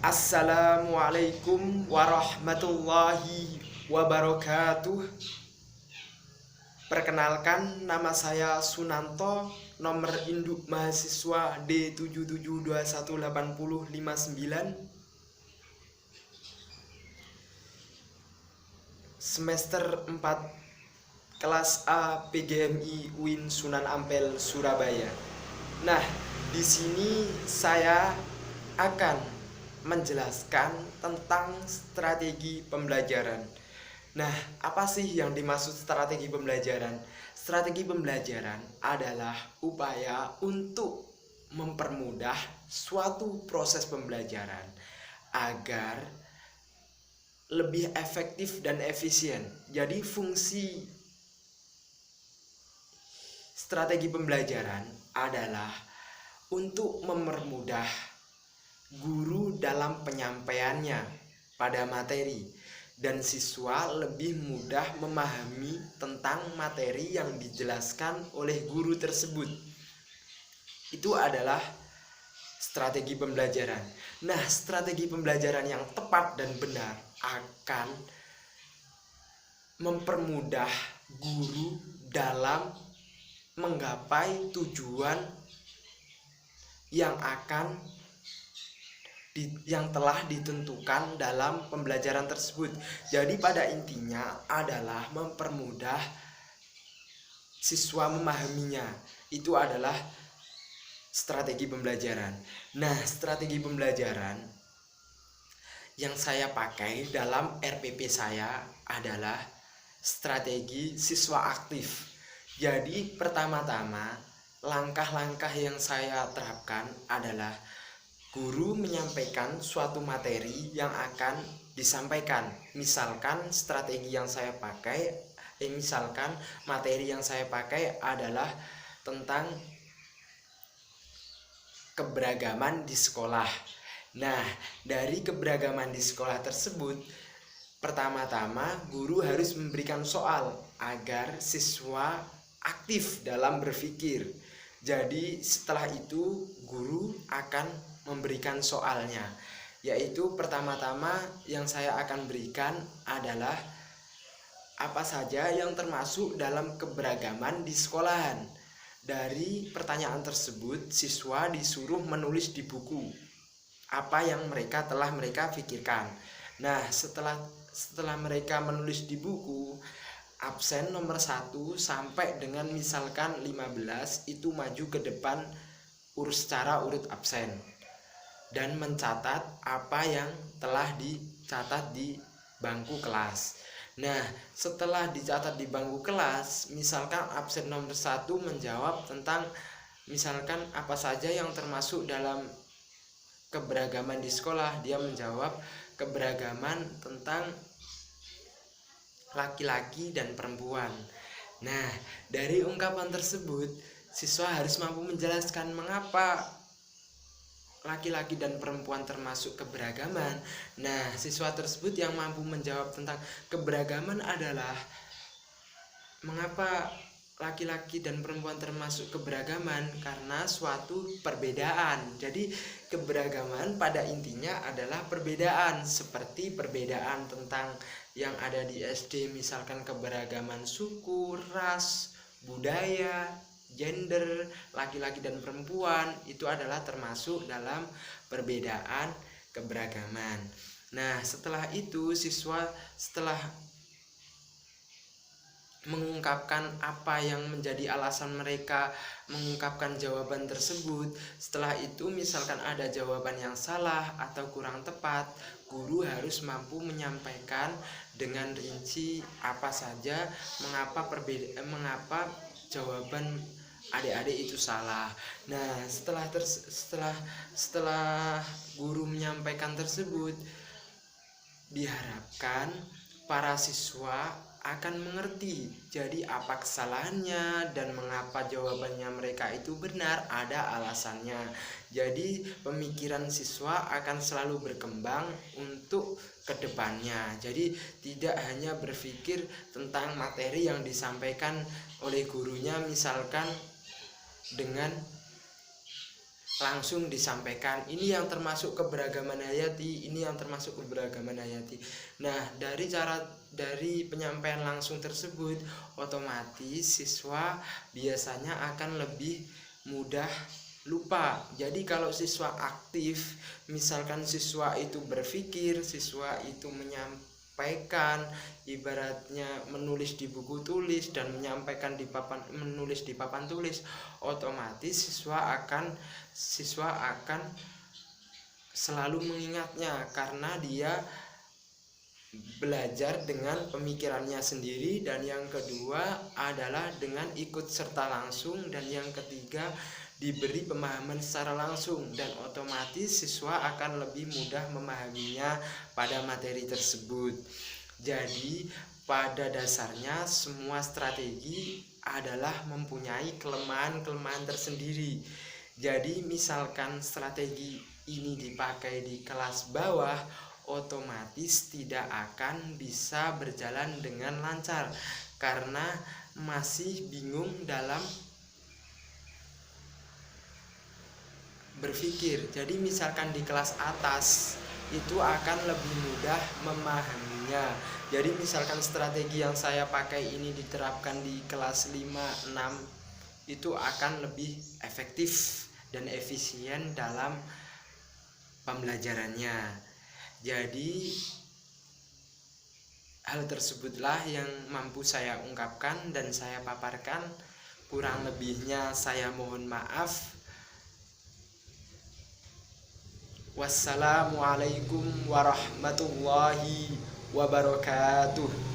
Assalamualaikum warahmatullahi wabarakatuh. Perkenalkan, nama saya Sunanto, nomor induk mahasiswa D77218059, semester 4, kelas A PGMI UIN Sunan Ampel, Surabaya. Nah, di sini saya akan menjelaskan tentang strategi pembelajaran. Nah, apa sih yang dimaksud strategi pembelajaran? Strategi pembelajaran adalah upaya untuk mempermudah suatu proses pembelajaran agar lebih efektif dan efisien. Jadi fungsi strategi pembelajaran adalah untuk mempermudah guru dalam penyampaiannya pada materi dan siswa lebih mudah memahami tentang materi yang dijelaskan oleh guru tersebut. Itu adalah strategi pembelajaran. Nah, strategi pembelajaran yang tepat dan benar akan mempermudah guru dalam menggapai tujuan yang telah ditentukan dalam pembelajaran tersebut. Jadi pada intinya adalah mempermudah siswa memahaminya. Itu adalah strategi pembelajaran. Nah, strategi pembelajaran yang saya pakai dalam RPP saya adalah strategi siswa aktif. Jadi pertama-tama langkah-langkah yang saya terapkan adalah guru menyampaikan suatu materi yang akan disampaikan. Misalkan strategi yang saya pakai, misalkan materi yang saya pakai adalah tentang keberagaman di sekolah. Nah, dari keberagaman di sekolah tersebut, pertama-tama guru harus memberikan soal agar siswa aktif dalam berpikir. Jadi setelah itu guru akan memberikan soalnya, yaitu pertama-tama yang saya akan berikan adalah apa saja yang termasuk dalam keberagaman di sekolahan. Dari pertanyaan tersebut, siswa disuruh menulis di buku apa yang telah mereka pikirkan. Nah, setelah mereka menulis di buku, absen nomor 1 sampai dengan misalkan 15 itu maju ke depan secara urut absen dan mencatat apa yang telah dicatat di bangku kelas. Nah, setelah dicatat di bangku kelas, misalkan absen nomor 1 menjawab tentang misalkan apa saja yang termasuk dalam keberagaman di sekolah. Dia menjawab keberagaman tentang laki-laki dan perempuan. Nah, dari ungkapan tersebut, siswa harus mampu menjelaskan mengapa laki-laki dan perempuan termasuk keberagaman. Nah, siswa tersebut yang mampu menjawab tentang keberagaman adalah mengapa laki-laki dan perempuan termasuk keberagaman, karena suatu perbedaan. Jadi keberagaman pada intinya adalah perbedaan, seperti perbedaan tentang yang ada di SD, misalkan keberagaman suku, ras, budaya, gender, laki-laki dan perempuan, itu adalah termasuk dalam perbedaan keberagaman. Nah, setelah itu siswa setelah mengungkapkan apa yang menjadi alasan mereka mengungkapkan jawaban tersebut. Setelah itu misalkan ada jawaban yang salah atau kurang tepat, guru harus mampu menyampaikan dengan rinci apa saja mengapa jawaban adik-adik itu salah. Nah, setelah guru menyampaikan tersebut, diharapkan para siswa akan mengerti jadi apa kesalahannya dan mengapa jawabannya mereka itu benar, ada alasannya. Jadi pemikiran siswa akan selalu berkembang untuk kedepannya. Jadi tidak hanya berpikir tentang materi yang disampaikan oleh gurunya, misalkan dengan langsung disampaikan. Ini yang termasuk keberagaman hayati, ini yang termasuk keberagaman hayati. Nah, dari penyampaian langsung tersebut, otomatis siswa biasanya akan lebih mudah lupa. Jadi kalau siswa aktif, misalkan siswa itu berpikir, siswa itu menyampaikan, ibaratnya menulis di buku tulis dan menyampaikan menulis di papan tulis, otomatis siswa akan selalu mengingatnya karena dia belajar dengan pemikirannya sendiri, dan yang kedua adalah dengan ikut serta langsung, dan yang ketiga diberi pemahaman secara langsung, dan otomatis siswa akan lebih mudah memahaminya pada materi tersebut. Jadi pada dasarnya semua strategi adalah mempunyai kelemahan-kelemahan tersendiri. Jadi misalkan strategi ini dipakai di kelas bawah, otomatis tidak akan bisa berjalan dengan lancar karena masih bingung dalam berpikir. Jadi misalkan di kelas atas itu akan lebih mudah memahaminya. Jadi misalkan strategi yang saya pakai ini diterapkan di kelas 5, 6, itu akan lebih efektif dan efisien dalam pembelajarannya. Jadi hal tersebutlah yang mampu saya ungkapkan dan saya paparkan. Kurang lebihnya saya mohon maaf. Wassalamualaikum warahmatullahi wabarakatuh.